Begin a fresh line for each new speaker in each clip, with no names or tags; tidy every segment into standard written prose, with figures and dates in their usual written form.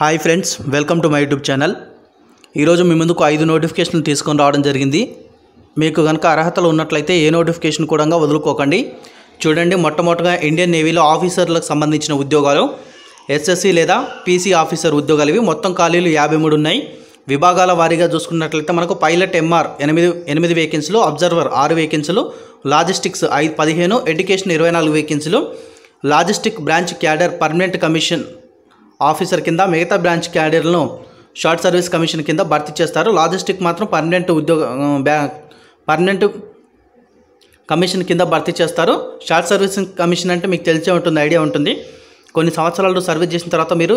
Hi friends, welcome to my YouTube channel. ఈరోజు మీ ముందుకు 5 నోటిఫికేషన్లు తీసుకొని రావడం జరిగింది. మీకు కనుక అర్హతలు ఉన్నట్లయితే ఏ నోటిఫికేషన్ కూడా వదులుకోకండి. చూడండి, మొట్టమొదటిగా ఇండియన్ నేవీలో ఆఫీసర్లకు సంబంధించిన ఉద్యోగాలు, ఎస్ఎస్సి లేదా పీసీ ఆఫీసర్ ఉద్యోగాలు ఇవి. మొత్తం ఖాళీలు 53 ఉన్నాయి. విభాగాల వారీగా చూసుకున్నట్లయితే మనకు పైలట్ ఎంఆర్ 8 వేకెన్సీలు, అబ్జర్వర్ 6 వేకెన్సీలు, లాజిస్టిక్స్ 15, ఎడ్యుకేషన్ 24 వేకెన్సీలు, logistic branch cadre permanent commission officer కింద, మిగతా బ్రాంచ్ క్యాడర్లను షార్ట్ సర్వీస్ కమిషన్ కింద భర్తీ చేస్తారు. లాజిస్టిక్ మాత్రం పర్మనెంట్ కమిషన్ కింద భర్తీ చేస్తారు. షార్ట్ సర్వీస్ కమిషన్ అంటే మీకు తెలిసే ఉంటుంది, ఐడియా ఉంటుంది. కొన్ని సంవత్సరాలు సర్వీస్ చేసిన తర్వాత మీరు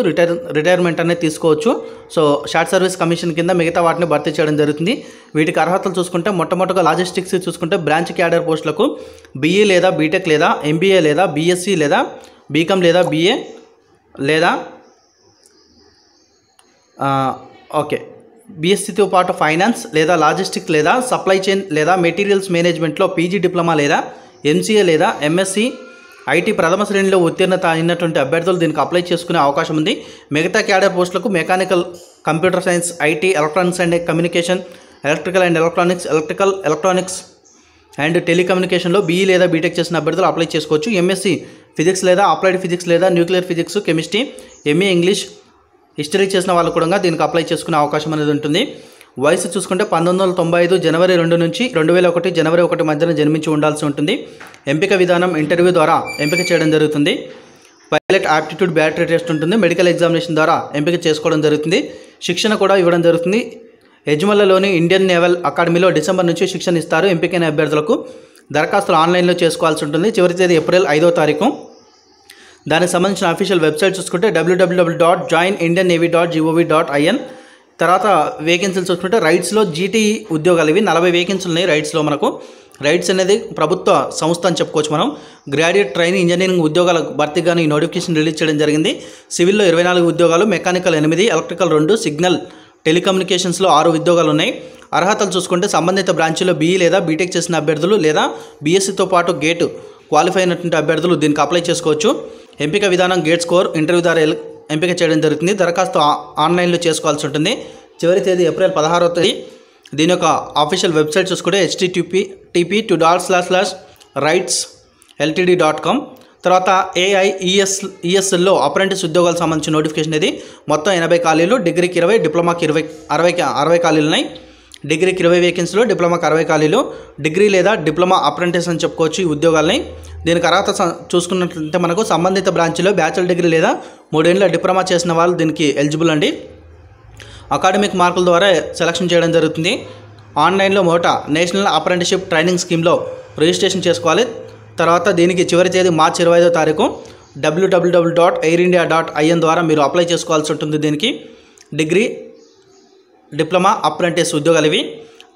రిటైర్మెంట్ అనేది తీసుకోవచ్చు. సో షార్ట్ సర్వీస్ కమిషన్ కింద మిగతా వాటిని భర్తీ చేయడం జరుగుతుంది. వీటికి అర్హతలు చూసుకుంటే మొట్టమొదటిగా లాజిస్టిక్స్ చూసుకుంటే బ్రాంచ్ క్యాడర్ పోస్టులకు బీఈ లేదా బీటెక్ లేదా ఎంబీఏ లేదా బీఎస్సీ లేదా బీకామ్ లేదా బీఏ లేదా బీఎస్సీతో పాటు ఫైనాన్స్ లేదా లాజిస్టిక్స్ లేదా సప్లై చైన్ లేదా మెటీరియల్స్ మేనేజ్మెంట్లో పీజీ డిప్లొమా లేదా ఎంసీఏ లేదా ఎంఎస్సి ఐటీ ప్రథమ శ్రేణిలో ఉత్తీర్ణత అయినటువంటి అభ్యర్థులు దీనికి అప్లై చేసుకునే అవకాశం ఉంది. మిగతా క్యాడర్ పోస్టులకు mechanical, computer science, IT, electronics and communication, electrical and electronics and టెలికమ్యూనికేషన్లో బీఈ లేదా బీటెక్ చేసిన అభ్యర్థులు అప్లై చేసుకోవచ్చు. ఎంఎస్సి ఫిజిక్స్ లేదా అప్లైడ్ ఫిజిక్స్ లేదా nuclear physics, chemistry, MA English, history చేసిన వాళ్ళు కూడా దీనికి అప్లై చేసుకునే అవకాశం అనేది ఉంటుంది. వయసు చూసుకుంటే 1995 జనవరి 2 నుంచి 2001 జనవరి 1 మధ్యన జన్మించి ఉండాల్సి ఉంటుంది. ఎంపిక విధానం ఇంటర్వ్యూ ద్వారా ఎంపిక చేయడం జరుగుతుంది. పైలట్ ఆప్టిట్యూడ్ బ్యాటరీ టెస్ట్ ఉంటుంది. మెడికల్ ఎగ్జామినేషన్ ద్వారా ఎంపిక చేసుకోవడం జరుగుతుంది. శిక్షణ కూడా ఇవ్వడం జరుగుతుంది. యజ్మల్లోని ఇండియన్ నేవల్ అకాడమీలో డిసెంబర్ నుంచి శిక్షణ ఇస్తారు. ఎంపికైన అభ్యర్థులకు దరఖాస్తులు ఆన్లైన్లో చేసుకోవాల్సి ఉంటుంది. చివరి తేదీ ఏప్రిల్ 5వ తారీఖు. దానికి సంబంధించిన అఫీషియల్ వెబ్సైట్ చూసుకుంటే www.joinindiannavy.gov.in. తర్వాత వేకెన్సీలు చూసుకుంటే రైట్స్లో జీటీఈ ఉద్యోగాలు ఇవి 40 వేకెన్సీలు ఉన్నాయి. రైట్స్లో మనకు రైట్స్ అనేది ప్రభుత్వ సంస్థ అని చెప్పుకోవచ్చు మనం. గ్రాడ్యుయేట్ ట్రైనింగ్ ఇంజనీరింగ్ ఉద్యోగాల భర్తీగాను ఈ నోటిఫికేషన్ రిలీజ్ చేయడం జరిగింది. సివిల్లో 24 ఉద్యోగాలు, మెకానికల్ 8, ఎలక్ట్రికల్ 2, సిగ్నల్ టెలికమ్యూనికేషన్స్లో 6 ఉద్యోగాలు ఉన్నాయి. అర్హతలు చూసుకుంటే సంబంధిత బ్రాంచ్లో బీఈ లేదా బీటెక్ చేసిన అభ్యర్థులు లేదా బీఎస్సీతో పాటు గేట్ క్వాలిఫై అయినటువంటి అభ్యర్థులు దీనికి అప్లై చేసుకోవచ్చు. ఎంపిక విధానం గేట్ స్కోర్, ఇంటర్వ్యూ ద్వారా ఎంపిక చేయడం జరుగుతుంది. దరఖాస్తు ఆన్లైన్లో చేసుకోవాల్సి ఉంటుంది. చివరి తేదీ ఏప్రిల్ 16వ తేదీ. దీని యొక్క ఆఫీషియల్ వెబ్సైట్ చూసుకుంటే http://rightsltd.com. తర్వాత AIESలో అప్రెంటిస్ ఉద్యోగాలకు సంబంధించిన నోటిఫికేషన్ ఇది. మొత్తం 80 ఖాళీలు, డిగ్రీకి 20, డిప్లొమాకి 60 ఖాళీలు ఉన్నాయి. డిగ్రీకి 20 వేకెన్సీలు, డిప్లొమాకి 60 ఖాళీలు. డిగ్రీ లేదా డిప్లొమా అప్రెంటిస్ అని చెప్పుకోవచ్చు ఈ ఉద్యోగాలని. దీనికి అర్హత చూసుకున్నట్లయితే మనకు సంబంధిత బ్రాంచ్లో బ్యాచిలర్ డిగ్రీ లేదా 3 ఏళ్ల డిప్లొమా చేసిన వాళ్ళు దీనికి ఎలిజిబుల్ అండి. అకాడమిక్ మార్కుల ద్వారా సెలక్షన్ చేయడం జరుగుతుంది. ఆన్లైన్లో నేషనల్ అప్రెంటిస్షిప్ ట్రైనింగ్ స్కీమ్లో రిజిస్ట్రేషన్ చేసుకోవాలి. తర్వాత దీనికి చివరి తేదీ మార్చి 25వ తారీఖు. www.airindia.in ద్వారా మీరు అప్లై చేసుకోవాల్సి ఉంటుంది. దీనికి డిగ్రీ, డిప్లొమా, అప్రెంటిస్ ఉద్యోగాలు ఇవి.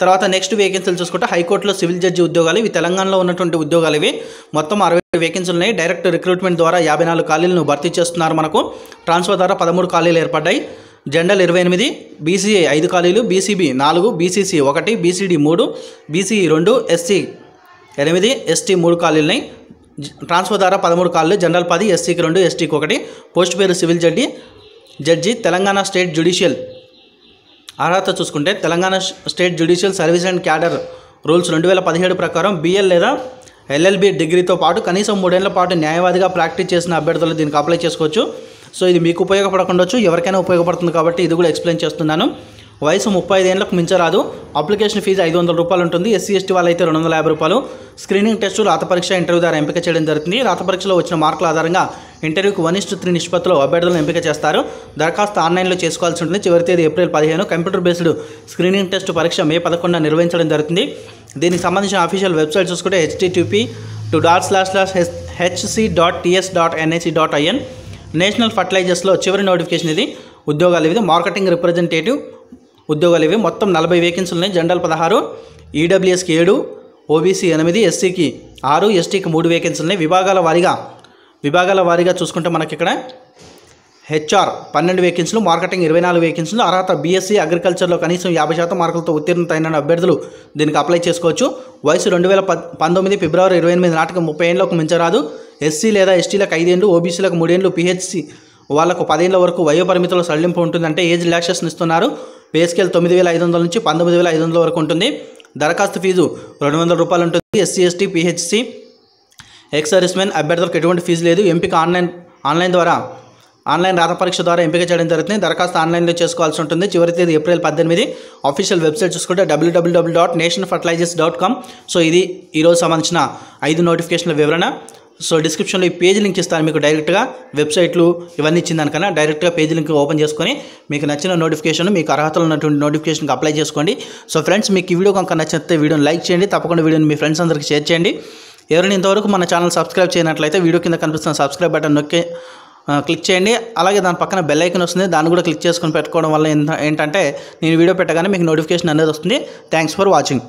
తర్వాత నెక్స్ట్ వేకెన్సీలు చూసుకుంటే హైకోర్టులో సివిల్ జడ్జి ఉద్యోగాలు ఇవి. తెలంగాణలో ఉన్నటువంటి ఉద్యోగాలు ఇవి. మొత్తం 60 వేకెన్సీలు ఉన్నాయి. డైరెక్ట్ రిక్రూట్మెంట్ ద్వారా 54 ఖాళీలను భర్తీ చేస్తున్నారు. మనకు ట్రాన్స్ఫర్ ద్వారా 13 ఖాళీలు ఏర్పడ్డాయి. జనరల్ 28, బీసీఏ 5 ఖాళీలు, BCB 4, BCC 1, BCD 3, BCE 2, SC 8, ST 3 ఖాళీలున్నాయి. ట్రాన్స్ఫర్ ద్వారా 13 ఖాళీలు, జనరల్ 10, ఎస్సీకి 2, ఎస్టీకి 1. పోస్ట్ పేరు civil judge. Telangana state judicial అర్హత చూసుకుంటే Telangana state judicial service and cadre rules 2017 ప్రకారం BL లేదా LLB డిగ్రీతో పాటు కనీసం 3 ఏళ్ల పాటు న్యాయవాదిగా ప్రాక్టీస్ చేసిన అభ్యర్థులు దీనికి అప్లై చేసుకోవచ్చు. సో ఇది మీకు ఉపయోగపడకుండొచ్చు, ఎవరికైనా ఉపయోగపడుతుంది కాబట్టి ఇది కూడా ఎక్స్ప్లెయిన్ చేస్తున్నాను. వయసు 35 ఏళ్లకు మించరాదు. అప్లికేషన్ ఫీజు 500 రూపాయలు ఉంటుంది. ఎస్సీ ఎస్టీ వాళ్ళైతే 250 రూపాయలు. స్క్రీనింగ్ టెస్టు, రాత పరీక్ష, ఇంటర్వ్యూ ద్వారా ఎంపిక చేయడం జరుగుతుంది. రాత పరీక్షలో వచ్చిన మార్కుల ఆధారంగా ఇంటర్వ్యూకి 1:3 నిష్పత్తిలో అభ్యర్థులను ఎంపిక చేస్తారు. దరఖాస్తు ఆన్లైన్లో చేసుకోవాల్సి ఉంటుంది. చివరి తేదీ April 15. Computer based screening test పరీక్ష మే 11న నిర్వహించడం జరుగుతుంది. దీనికి సంబంధించిన అఫీషియల్ వెబ్సైట్ చూసుకుంటే http://hc.ts.nic.in. నేషనల్ ఫర్టిలైజర్స్లో చివరి నోటిఫికేషన్ ఇది. ఉద్యోగాలు ఇవి. మార్కెటింగ్ రిప్రజెంటేటివ్ ఉద్యోగాలు ఇవి. మొత్తం 40 వేకెన్సీలు ఉన్నాయి. జనరల్ 16, ఈడబ్ల్యూఎస్కి 7, ఓబీసీ 8, ఎస్సీకి 6, ఎస్టీకి 3 వేకెన్సీలు ఉన్నాయి. విభాగాల వారీగా చూసుకుంటే మనకి ఇక్కడ HR 12 వేకెన్సీలు, మార్కెటింగ్ 24 వేకెన్సీలు. అర్హత బీఎస్సీ అగ్రికల్చర్లో కనీసం 50% మార్కులతో ఉత్తీర్ణత అయిన అభ్యర్థులు దీనికి అప్లై చేసుకోవచ్చు. వయసు 2019 ఫిబ్రవరి 28 నాటికి 30 ఏళ్లకు మించరాదు. ఎస్సీ లేదా ఎస్టీలకు 5 ఏళ్ళు, ఓబీసీలకు 3 ఏళ్ళు, వాళ్ళకు 10 ఏళ్ల వరకు వయో పరిమితిలో సడలింపు ఉంటుందంటే ఏజ్ రిలాక్సేషన్ ఇస్తున్నారు. పే స్కేల్ 9,500 నుంచి 19,500 వరకు ఉంటుంది. దరఖాస్తు ఫీజు ₹200 ఉంటుంది. SC ST PHC ex servicemen అభ్యర్థులకు ఎటువంటి ఫీజు లేదు. ఎంపిక ఆన్లైన్ రాత పరీక్ష ద్వారా ఎంపిక చేయడం జరుగుతుంది. దరఖాస్తు ఆన్లైన్లో చేసుకోవాల్సి ఉంటుంది. చివరి తేదీ ఏప్రిల్ 18. అఫీషియల్ వెబ్సైట్ చూసుకుంటే www.nationfertilizers.com. సో ఇది ఈరోజు సంబంధించిన 5 నోటిఫికేషన్ల వివరణ. సో డిస్క్రిప్షన్లో ఈ పేజ్ లింక్ ఇస్తాను మీకు, డైరెక్ట్గా వెబ్సైట్లు ఇవన్నీ ఇచ్చిందానికన్నా డైరెక్ట్గా పేజ్ లింక్ ఓపెన్ చేసుకొని మీకు నచ్చిన నోటిఫికేషన్, మీకు అర్హతలు ఉన్నటువంటి నోటిఫికేషన్కి అప్లై చేసుకోండి. సో ఫ్రెండ్స్, మీకు ఈ వీడియో కనుక నచ్చితే వీడియోని లైక్ చేయండి, తప్పకుండా వీడియోని మీ ఫ్రెండ్స్ అందరికీ షేర్ చేయండి. ఎవరైనా ఇంతవరకు మన ఛానల్ సబ్స్క్రైబ్ చేయనట్లయితే వీడియో కింద కనిపిస్తున్న సబ్స్క్రైబ్ బటన్ నొక్కి క్లిక్ చేయండి. అలాగే దాని పక్కన బెల్ ఐకాన్ వస్తుంది, దాన్ని కూడా క్లిక్ చేసుకొని పెట్టుకోవడం వల్ల ఏంటంటే నేను వీడియో పెట్టగానే మీకు నోటిఫికేషన్ అనేది వస్తుంది. Thanks for watching.